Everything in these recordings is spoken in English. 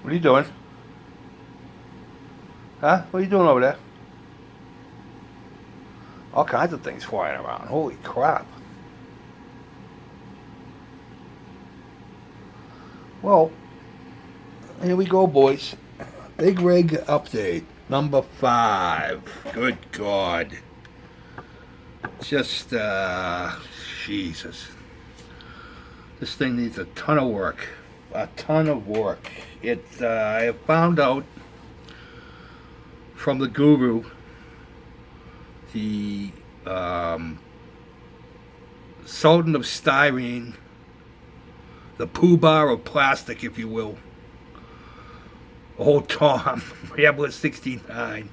What are you doing? Huh? What are you doing over there? All kinds of things flying around. Holy crap. Well, here we go, boys. Big rig update. Number 5. Good God. Just, Jesus. This thing needs a ton of work. A ton of work. I found out from the guru the Sultan of Styrene, the Pooh Bar of plastic, if you will. Old Tom, Rambler 69.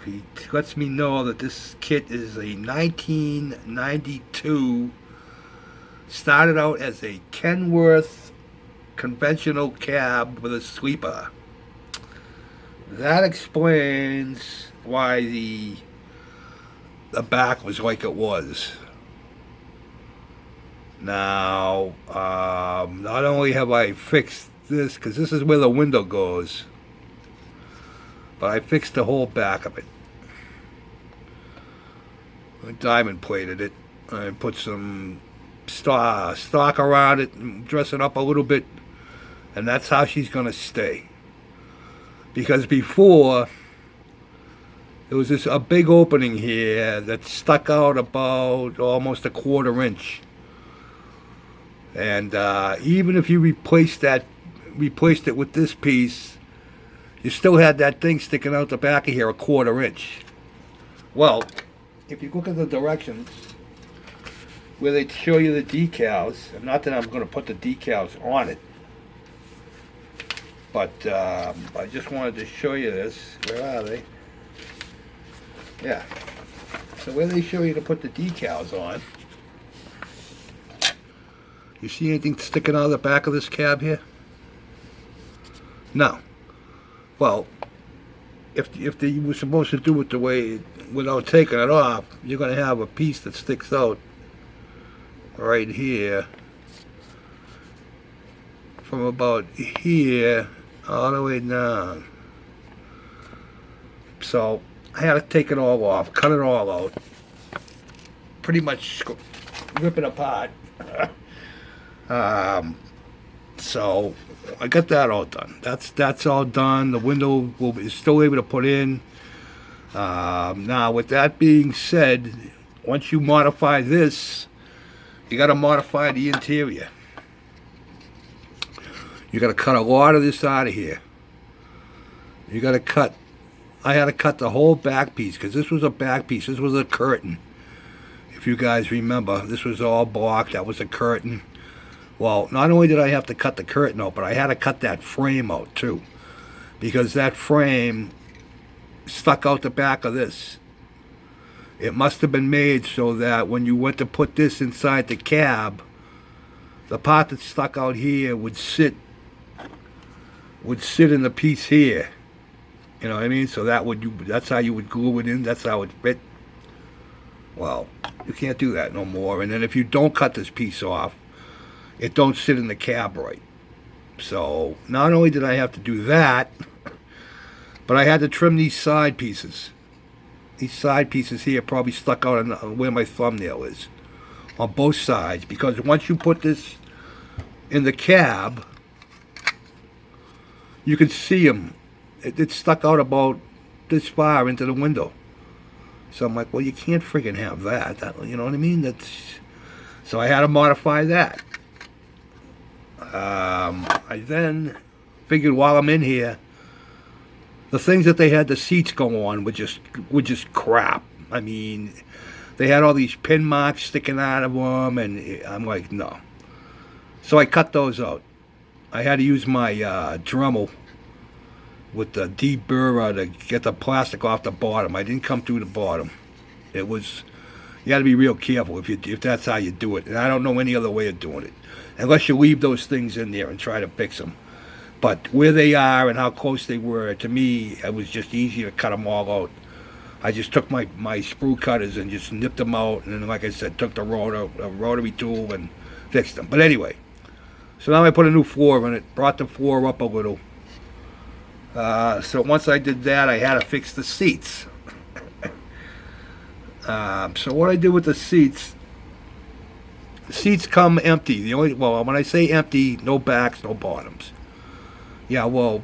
He lets me know that this kit is a 1992. Started out as a Kenworth conventional cab with a sweeper. That explains why the back was like it was. Now, not only have I fixed this, because this is where the window goes, but I fixed the whole back of it. I diamond plated it. I put some stock around it and dress it up a little bit, and that's how she's going to stay. Because before, there was a big opening here that stuck out about almost a quarter inch. And even if you replaced it with this piece, you still had that thing sticking out the back of here a quarter inch. Well, if you look at the directions where they show you the decals, and not that I'm going to put the decals on it, but I just wanted to show you this. Where are they? Yeah. So where they show you to put the decals on, you see anything sticking out of the back of this cab here? No. Well, if they were supposed to do it the way, without taking it off, you're going to have a piece that sticks out right here from about here all the way down. So I had to take it all off, cut it all out, pretty much rip it apart. So I got that all done. That's all done. The window is still able to put in. Now, with that being said, once you modify this, you got to modify the interior. You got to cut a lot of this out of here. You got to cut. I had to cut the whole back piece because this was a back piece. This was a curtain. If you guys remember, this was all block. That was a curtain. Well, not only did I have to cut the curtain out, but I had to cut that frame out too, because that frame stuck out the back of this. It must have been made so that when you went to put this inside the cab, the part that stuck out here would sit in the piece here. You know what I mean? So that's how you would glue it in. That's how it fit. Well, you can't do that no more. And then if you don't cut this piece off, it don't sit in the cab right. So not only did I have to do that, but I had to trim these side pieces. These side pieces here probably stuck out on where my thumbnail is, on both sides, because once you put this in the cab, you can see them. It stuck out about this far into the window. So I'm like, well, you can't friggin' have that. You know what I mean? So I had to modify that. I then figured while I'm in here, the things that they had the seats go on were just crap. I mean, they had all these pin marks sticking out of them, and I'm like, no. So I cut those out. I had to use my Dremel with the deburrer to get the plastic off the bottom. I didn't come through the bottom. You had to be real careful if that's how you do it. And I don't know any other way of doing it, unless you leave those things in there and try to fix them. But where they are and how close they were, to me, it was just easy to cut them all out. I just took my sprue cutters and just nipped them out, and then, like I said, took the rotary tool and fixed them. But anyway, So now I put a new floor in it, brought the floor up a little. So once I did that, I had to fix the seats. So what I did with the seats come empty. Well, when I say empty, no backs, no bottoms. Yeah, well,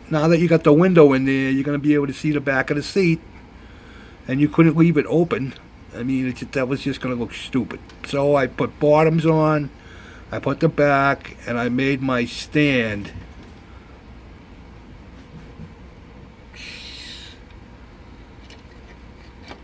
now that you got the window in there, you're going to be able to see the back of the seat, and you couldn't leave it open. I mean, that was just going to look stupid. So I put bottoms on, I put the back, and I made my stand.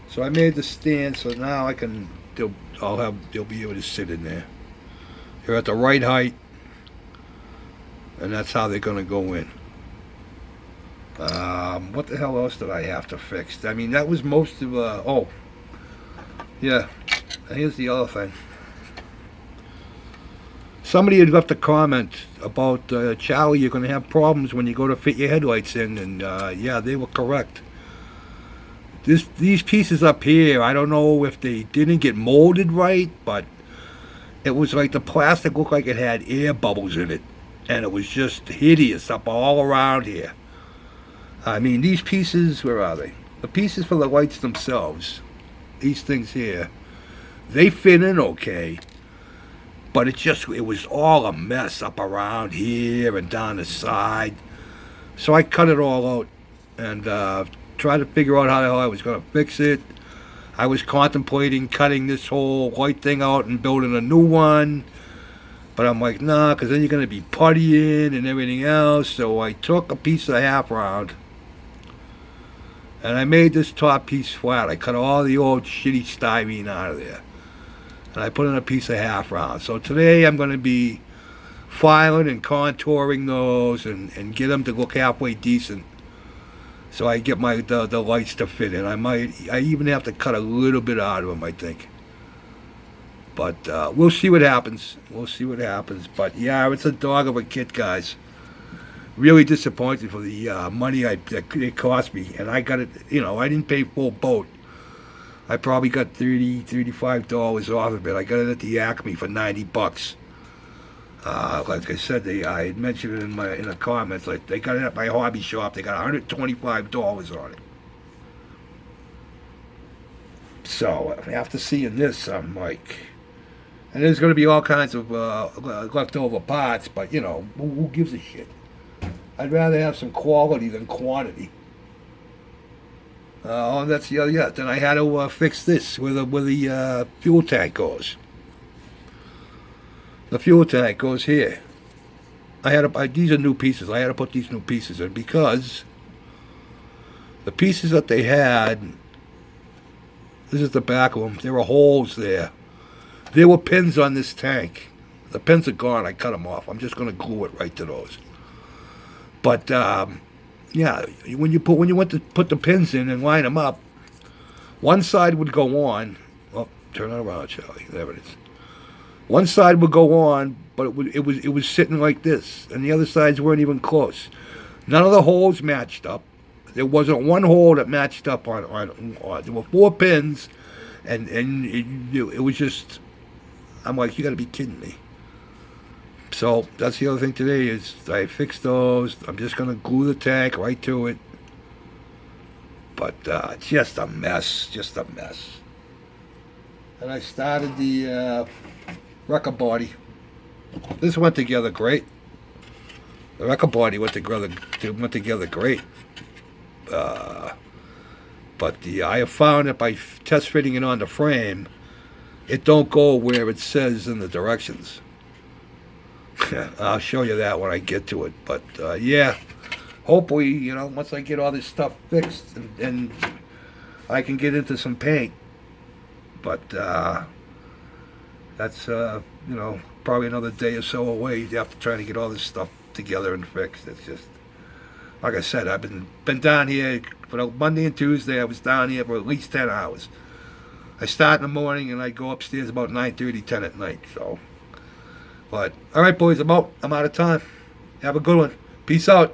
So I made the stand so now I can, they'll be able to sit in there. They're at the right height, and that's how they're going to go in. What the hell else did I have to fix? I mean, that was most of, oh, yeah, here's the other thing. Somebody had left a comment about, Charlie, you're going to have problems when you go to fit your headlights in, and, yeah, they were correct. These pieces up here, I don't know if they didn't get molded right, but it was like the plastic looked like it had air bubbles in it, and it was just hideous up all around here. I mean, these pieces, where are they? The pieces for the lights themselves, these things here, they fit in okay, but it was all a mess up around here and down the side. So I cut it all out and tried to figure out how the hell I was going to fix it. I was contemplating cutting this whole white thing out and building a new one, but I'm like, nah, because then you're going to be puttying and everything else. So I took a piece of half round, and I made this top piece flat. I cut all the old shitty styrene out of there, and I put in a piece of half round. So today I'm going to be filing and contouring those and get them to look halfway decent. So I get the lights to fit in. I even have to cut a little bit out of them, I think. But we'll see what happens. We'll see what happens. But yeah, it's a dog of a kit, guys. Really disappointed for the money it cost me. And I got it, I didn't pay full boat. I probably got $35 off of it. I got it at the Acme for $90. Like I said, I had mentioned it in the comments. Like, they got it at my hobby shop. They got $125 on it. So after seeing this, I'm like, and there's going to be all kinds of leftover parts. But who gives a shit? I'd rather have some quality than quantity. That's the other. Yeah. Then I had to fix this where the fuel tank goes. The fuel tank goes here. These are new pieces. I had to put these new pieces in because the pieces that they had, this is the back of them, there were holes there. There were pins on this tank. The pins are gone. I cut them off. I'm just going to glue it right to those. But, yeah, when you went to put the pins in and line them up, one side would go on. Oh, turn it around, Charlie. There it is. One side would go on, but it was sitting like this, and the other sides weren't even close. None of the holes matched up. There wasn't one hole that matched up on. There were 4 pins, and it was just. I'm like, you got to be kidding me. So that's the other thing today is I fixed those. I'm just gonna glue the tank right to it. But it's just a mess, And I started the. Wrecker body. This went together great. The wrecker body went together great. But I have found that by test fitting it on the frame, it don't go where it says in the directions. I'll show you that when I get to it. But yeah, hopefully, once I get all this stuff fixed and I can get into some paint. But that's, probably another day or so away after trying to get all this stuff together and fixed. It's just, like I said, I've been down here for Monday and Tuesday. I was down here for at least 10 hours. I start in the morning and I go upstairs about 9:30, 10 at night. So, but all right, boys, I'm out of time. Have a good one. Peace out.